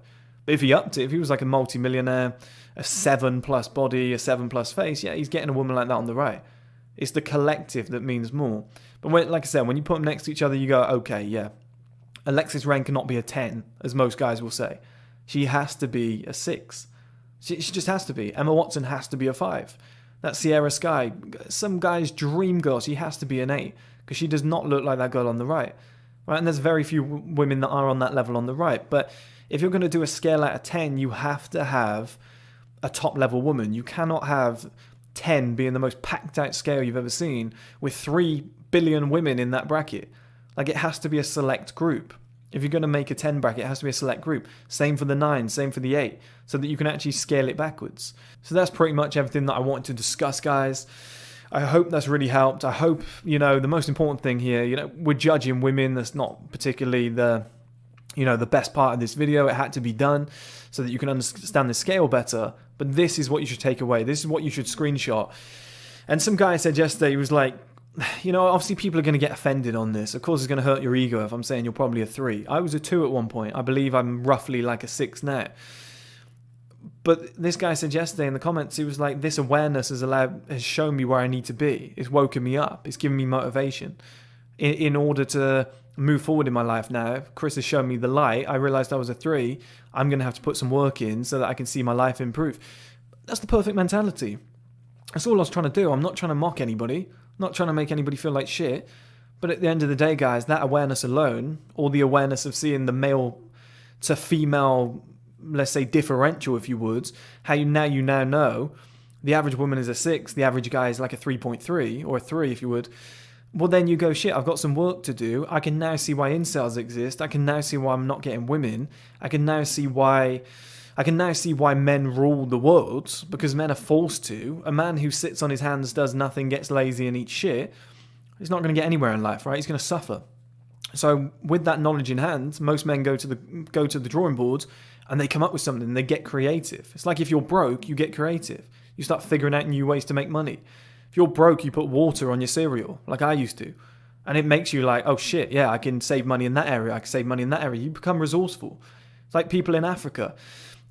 But if he upped it, if he was like a multi-millionaire, a 7+ body, a 7+ face, yeah, he's getting a woman like that on the right. It's the collective that means more. But like I said, when you put them next to each other, you go, okay, yeah. Alexis Wren cannot be a 10, as most guys will say. She has to be a 6. She just has to be. Emma Watson has to be a 5. That Sierra Sky, some guy's dream girl, she has to be an 8 because she does not look like that girl on the right. Right? And there's very few women that are on that level on the right. But if you're going to do a scale out of 10, you have to have a top level woman. You cannot have 10 being the most packed out scale you've ever seen with 3 billion women in that bracket. Like, it has to be a select group. If you're going to make a 10 bracket, it has to be a select group. Same for the 9, same for the 8, so that you can actually scale it backwards. So that's pretty much everything that I wanted to discuss, guys. I hope that's really helped. I hope, the most important thing here, we're judging women. That's not particularly the best part of this video. It had to be done so that you can understand the scale better. But this is what you should take away. This is what you should screenshot. And some guy said yesterday, he was like, obviously people are going to get offended on this. Of course, it's going to hurt your ego if I'm saying you're probably a 3. I was a 2 at one point. I believe I'm roughly like a 6 now. But this guy said yesterday in the comments, he was like, this awareness has shown me where I need to be. It's woken me up. It's given me motivation in order to move forward in my life now. Chris has shown me the light. I realized I was a 3. I'm going to have to put some work in so that I can see my life improve. That's the perfect mentality. That's all I was trying to do. I'm not trying to mock anybody. I'm not trying to make anybody feel like shit. But at the end of the day, guys, that awareness alone, or the awareness of seeing the male to female, let's say differential, if you would, how you now know the average woman is a 6, the average guy is like a 3.3 or a 3, if you would. Well, then you go, shit, I've got some work to do. I can now see why incels exist. I can now see why I'm not getting women. I can now see why men rule the world, because men are forced to. A man who sits on his hands, does nothing, gets lazy and eats shit, he's not going to get anywhere in life, right? He's going to suffer. So with that knowledge in hand, most men go to the drawing board and they come up with something. They get creative. It's like if you're broke, you get creative. You start figuring out new ways to make money. If you're broke, you put water on your cereal, like I used to. And it makes you like, oh shit, yeah, I can save money in that area. I can save money in that area. You become resourceful. It's like people in Africa.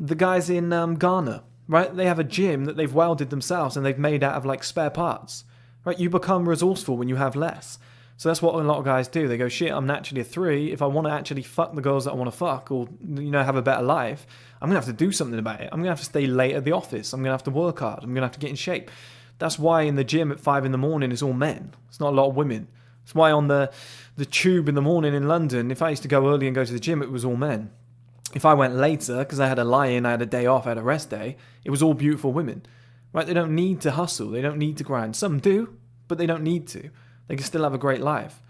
The guys in Ghana, right? They have a gym that they've welded themselves and they've made out of like spare parts, right? You become resourceful when you have less. So that's what a lot of guys do. They go, shit, I'm naturally a 3. If I want to actually fuck the girls that I want to fuck, or, have a better life, I'm going to have to do something about it. I'm going to have to stay late at the office. I'm going to have to work hard. I'm going to have to get in shape. That's why in the gym at 5 in the morning it's all men. It's not a lot of women. That's why on the tube in the morning in London, if I used to go early and go to the gym, it was all men. If I went later, because I had a lie-in, I had a day off, I had a rest day, it was all beautiful women. Right? They don't need to hustle. They don't need to grind. Some do, but they don't need to. They can still have a great life.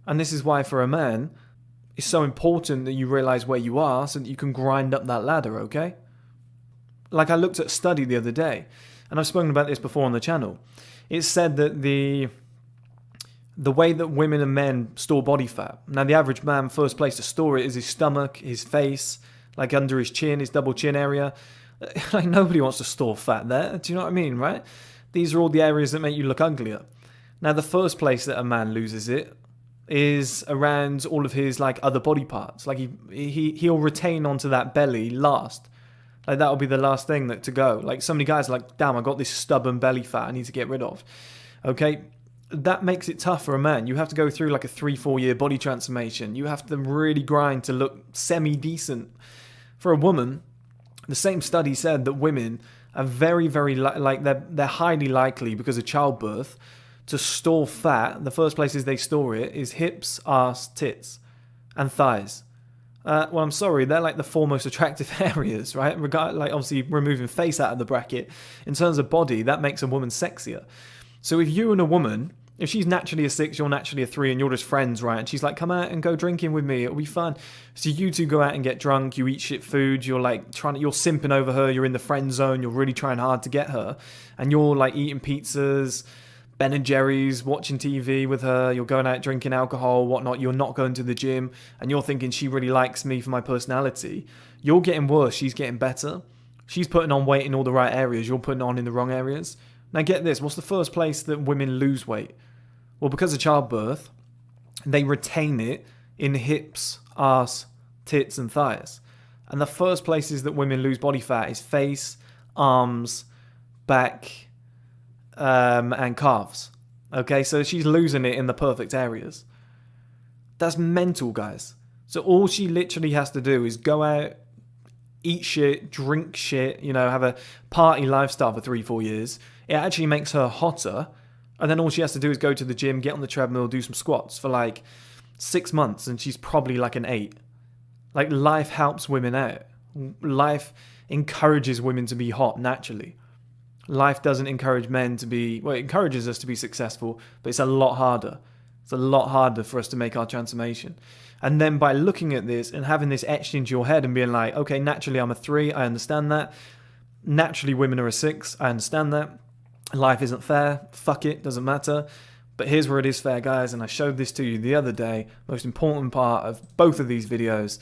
And this is why for a man, it's so important that you realize where you are so that you can grind up that ladder, okay? Like I looked at a study the other day, and I've spoken about this before on the channel. It said that the way that women and men store body fat. Now, the average man, first place to store it is his stomach, his face, like under his chin, his double chin area. Like nobody wants to store fat there. Do you know what I mean, right? These are all the areas that make you look uglier. Now, the first place that a man loses it is around all of his like other body parts. Like he'll retain onto that belly last. Like that'll be the last thing to go. Like so many guys are like, damn, I got this stubborn belly fat I need to get rid of. Okay, that makes it tough for a man. You have to go through like a 3-4 year body transformation. You have to really grind to look semi-decent. For a woman, the same study said that women are very, very they're highly likely because of childbirth to store fat. The first places they store it is hips, arse, tits, and thighs. Well, I'm sorry, they're like the 4 most attractive areas, right? Like obviously removing face out of the bracket. In terms of body, that makes a woman sexier. So if you and a woman, if she's naturally a 6, you're naturally a 3, and you're just friends, right? And she's like, come out and go drinking with me, it'll be fun. So you two go out and get drunk, you eat shit food, you're like you're simping over her, you're in the friend zone, you're really trying hard to get her, and you're like eating pizzas, Ben and Jerry's, watching TV with her, you're going out drinking alcohol, whatnot, you're not going to the gym, and you're thinking she really likes me for my personality. You're getting worse, she's getting better. She's putting on weight in all the right areas, you're putting on in the wrong areas. Now get this, what's the first place that women lose weight? Well, because of childbirth, they retain it in hips, arse, tits and thighs. And the first places that women lose body fat is face, arms, back, and calves. Okay, so she's losing it in the perfect areas. That's mental, guys. So all she literally has to do is go out, eat shit, drink shit, have a party lifestyle for 3-4 years. It actually makes her hotter. And then all she has to do is go to the gym, get on the treadmill, do some squats for like 6 months, and she's probably like an 8. Like life helps women out. Life encourages women to be hot naturally. Life doesn't encourage men to be, well, it encourages us to be successful, but it's a lot harder. It's a lot harder for us to make our transformation. And then by looking at this and having this etched into your head and being like, okay, naturally I'm a 3, I understand that. Naturally women are a 6, I understand that. Life isn't fair, fuck it, doesn't matter. But here's where it is fair, guys, and I showed this to you the other day. Most important part of both of these videos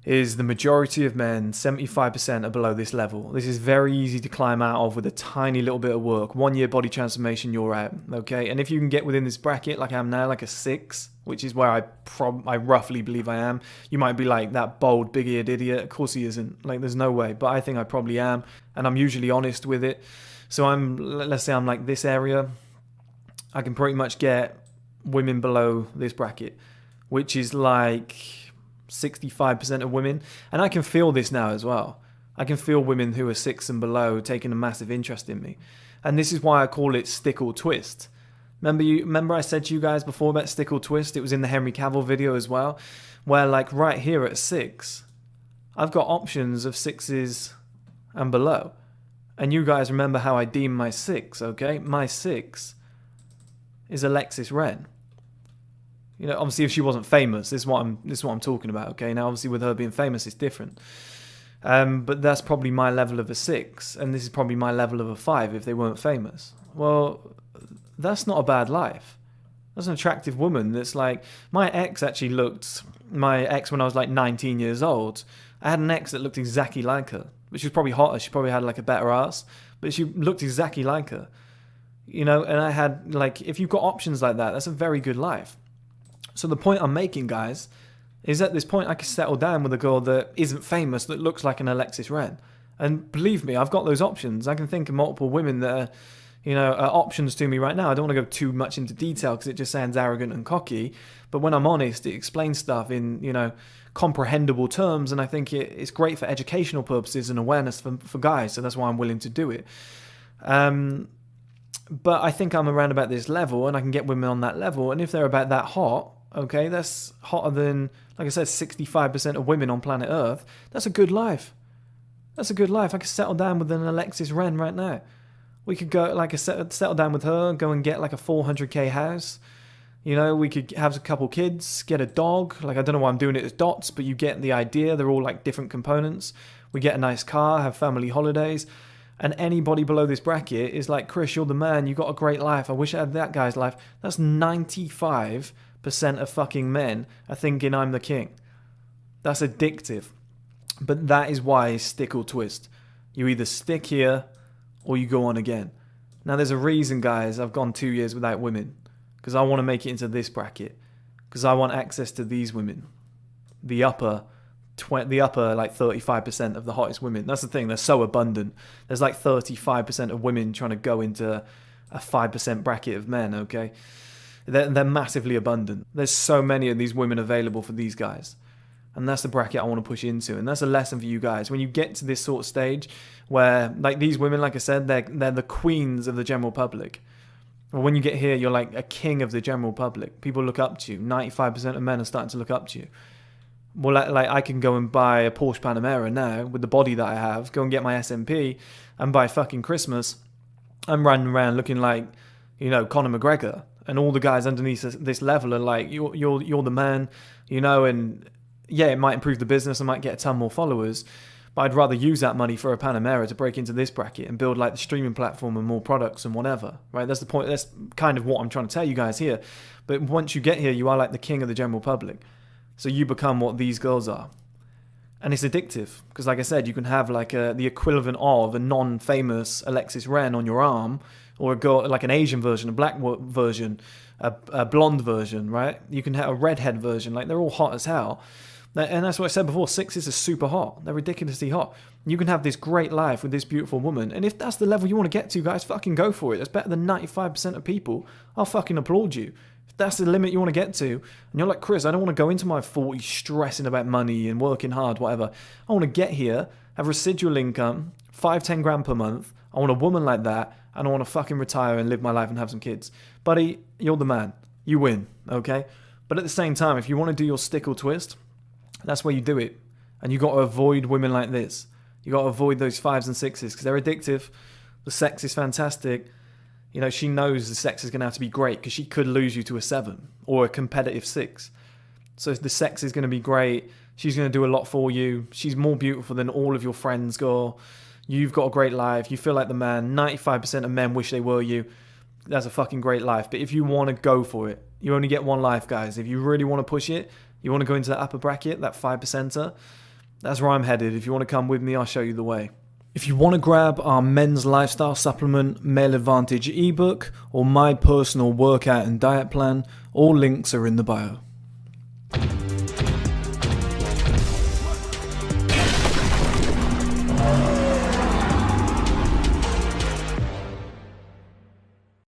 is the majority of men, 75%, are below this level. This is very easy to climb out of with a tiny little bit of work. 1 year body transformation, you're out, okay? And if you can get within this bracket, like I am now, like a 6, which is where I roughly believe I am. You might be like, that bold, big-eared idiot. Of course he isn't. Like, there's no way. But I think I probably am, and I'm usually honest with it. So let's say I'm like this area. I can pretty much get women below this bracket, which is like 65% of women. And I can feel this now as well. I can feel women who are 6 and below taking a massive interest in me. And this is why I call it stick or twist. Remember I said to you guys before about stick or twist? It was in the Henry Cavill video as well, where like right here at 6, I've got options of 6s and below. And you guys remember how I deem my 6, okay? My 6 is Alexis Ren. You know, obviously if she wasn't famous, this is what I'm talking about, okay? Now obviously with her being famous, it's different. But that's probably my level of a 6, and this is probably my level of a 5 if they weren't famous. Well, that's not a bad life. That's an attractive woman. That's like, my ex when I was like 19 years old, I had an ex that looked exactly like her, but she was probably hotter. She probably had like a better ass, but she looked exactly like her. You know, and I had like, if you've got options like that, that's a very good life. So the point I'm making, guys, is at this point I can settle down with a girl that isn't famous, that looks like an Alexis Ren. And believe me, I've got those options. I can think of multiple women that are, you know, are options to me right now. I don't want to go too much into detail because it just sounds arrogant and cocky. But when I'm honest, it explains stuff in, you know, comprehensible terms. And I think it's great for educational purposes and awareness for guys. So that's why I'm willing to do it. But I think I'm around about this level and I can get women on that level. And if they're about that hot, okay, that's hotter than, like I said, 65% of women on planet Earth. That's a good life. That's a good life. I could settle down with an Alexis Ren right now. We could go, like, settle down with her, go and get like a 400k house. You know, we could have a couple kids, get a dog. Like, I don't know why I'm doing it as dots, but you get the idea. They're all like different components. We get a nice car, have family holidays. And anybody below this bracket is like, Chris, you're the man. You got a great life. I wish I had that guy's life. That's 95% of fucking men are thinking I'm the king. That's addictive. But that is why stick or twist. You either stick here or you go on again. Now there's a reason, guys, I've gone 2 years without women. Because I want to make it into this bracket. Because I want access to these women. The upper like 35% of the hottest women. That's the thing, they're so abundant. There's like 35% of women trying to go into a 5% bracket of men, okay? They're massively abundant. There's so many of these women available for these guys. And that's the bracket I want to push into. And that's a lesson for you guys. When you get to this sort of stage where, like, these women, like I said, they're the queens of the general public. Well, when you get here, you're like a king of the general public. People look up to you. 95% of men are starting to look up to you. Well, like I can go and buy a Porsche Panamera now with the body that I have, go and get my SMP, and by fucking Christmas, I'm running around looking like, you know, Conor McGregor. And all the guys underneath this level are like, you're the man, you know, and yeah, it might improve the business, I might get a ton more followers, but I'd rather use that money for a Panamera to break into this bracket and build like the streaming platform and more products and whatever, right? That's the point. That's kind of what I'm trying to tell you guys here. But once you get here, you are like the king of the general public. So you become what these girls are. And it's addictive because, like I said, you can have like the equivalent of a non-famous Alexis Ren on your arm, or a girl, like an Asian version, a black version, a blonde version, right? You can have a redhead version. Like, they're all hot as hell. And that's what I said before, 6s are super hot. They're ridiculously hot. You can have this great life with this beautiful woman. And if that's the level you want to get to, guys, fucking go for it. That's better than 95% of people. I'll fucking applaud you. If that's the limit you want to get to, and you're like, Chris, I don't want to go into my 40s stressing about money and working hard, whatever. I want to get here, have residual income, 5-10 grand per month. I want a woman like that, and I want to fucking retire and live my life and have some kids. Buddy, you're the man. You win, okay? But at the same time, if you want to do your stick or twist, that's where you do it. And you got to avoid women like this. You got to avoid those 5s and 6s because they're addictive. The sex is fantastic. You know, she knows the sex is going to have to be great because she could lose you to a 7 or a competitive 6. So the sex is going to be great. She's going to do a lot for you. She's more beautiful than all of your friends, girl. You've got a great life. You feel like the man. 95% of men wish they were you. That's a fucking great life. But if you want to go for it, you only get one life, guys. If you really want to push it, you want to go into that upper bracket, that 5%er, that's where I'm headed. If you want to come with me, I'll show you the way. If you want to grab our men's lifestyle supplement, Male Advantage ebook, or my personal workout and diet plan, all links are in the bio.